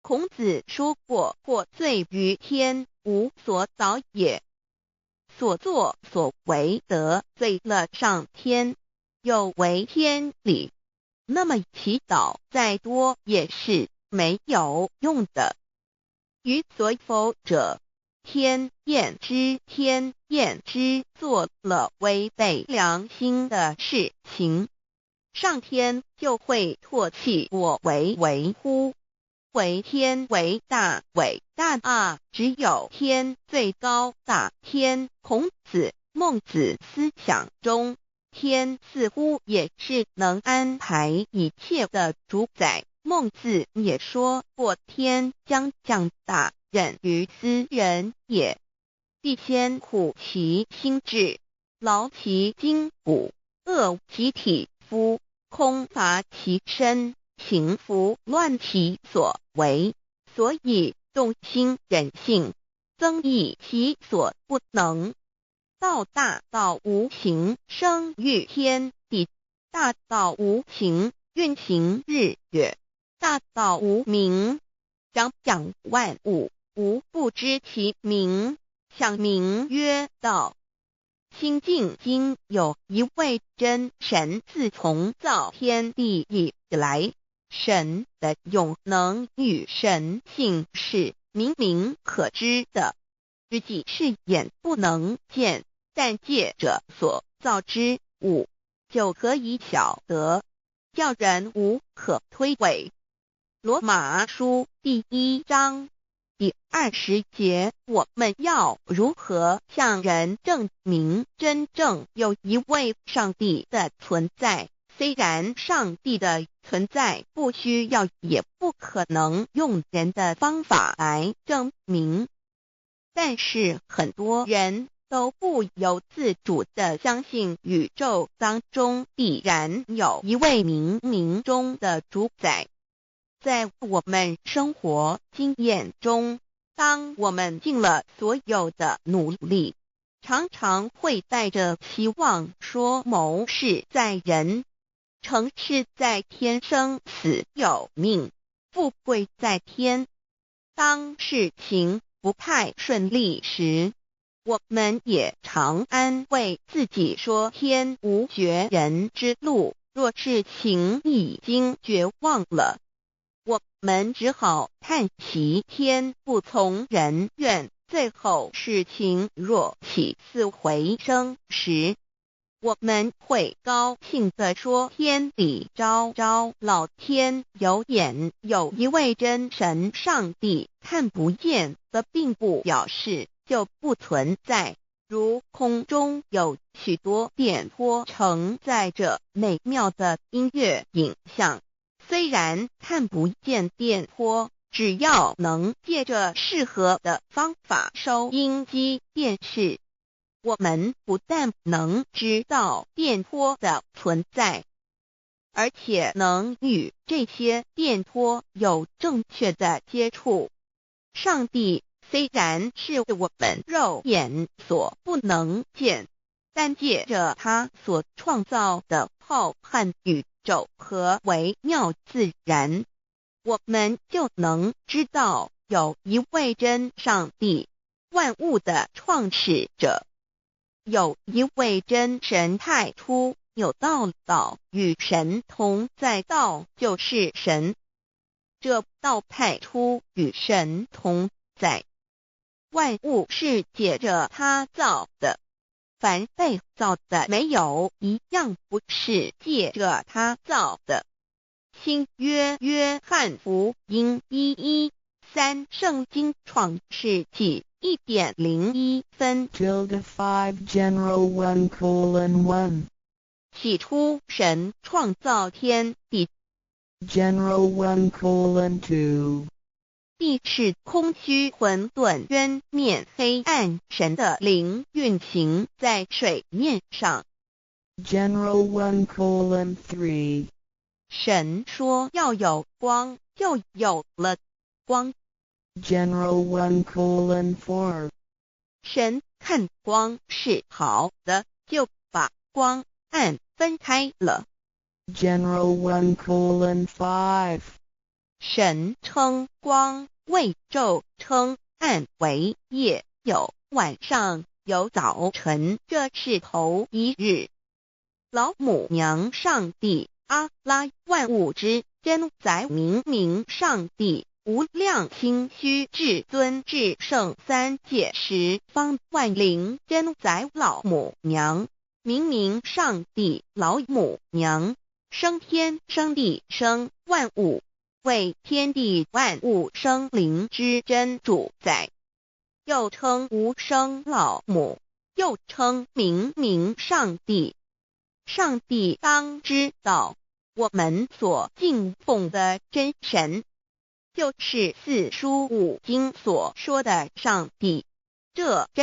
孔子说过：或罪于天，无所早也。所作所为得罪了上天，有违天理，那么祈祷再多也是没有用的。于所否者，天厌之，做了违背良心的事情，上天就会唾弃我为乎？为天为大啊！只有天最高大天。孔子、孟子思想中，天似乎也是能安排一切的主宰。孟子也说过：天将降大任于斯人也，必先苦其心志，劳其筋骨，饿其体肤，空乏其身，情服乱其所为，所以动心忍性，增益其所不能。道大道无形，生育天地；大道无形，运行日月；大道无名，掌万物，无不知其名，想名曰道。心经经有一位真神，自从造天地以来，神的永能与神性是明明可知的，实际是眼不能见，但借着所造之物，就可以晓得，叫人无可推诿。罗马书第1章第20节，我们要如何向人证明真正有一位上帝的存在？虽然上帝的存在不需要也不可能用人的方法来证明，但是很多人都不由自主地相信宇宙当中必然有一位冥冥中的主宰。在我们生活经验中，当我们尽了所有的努力，常常会带着希望说谋事在人，成事在天，生死有命，富贵在天。当事情不太顺利时，我们也常安慰自己说天无绝人之路，若事情已经绝望了，我们只好叹息天不从人愿。最后事情若起死回生时，我们会高兴地说天理昭昭，老天有眼，有一位真神上帝，看不见的并不表示就不存在。如空中有许多电波承载着美妙的音乐影像，虽然看不见电波，只要能借着适合的方法收音机、电视，我们不但能知道电波的存在，而且能与这些电波有正确的接触。上帝虽然是我们肉眼所不能见，但借着他所创造的浩瀚宇宙和微妙自然，我们就能知道有一位真上帝，万物的创始者，有一位真神太初有道，道与神同在，道就是神，这道太初与神同在，万物是借着他造的，凡被造的没有一样不是借着他造的。新约约翰福音1:13，圣经创世纪1.01分 5 general 1:1 起初神创造天地， general 1:2 地是空虚混沌渊面黑暗，神的灵运行在水面上。 general 1:3 神说要有光，就有了光。 general 1:4 神看光是好的，就把光暗分开了。 general 1:5神称光，谓昼称暗为夜，有晚上，有早晨，这是头一日。老母娘上帝，阿拉，万物之真宰明明上帝，无量清虚至尊至圣三界十方万灵真宰老母娘，明明上帝老母娘，生天生地生万物，为天地万物生灵之真主宰，又称无生老母，又称明明上帝。上帝当知道，我们所敬奉的真神，就是四书五经所说的上帝。这真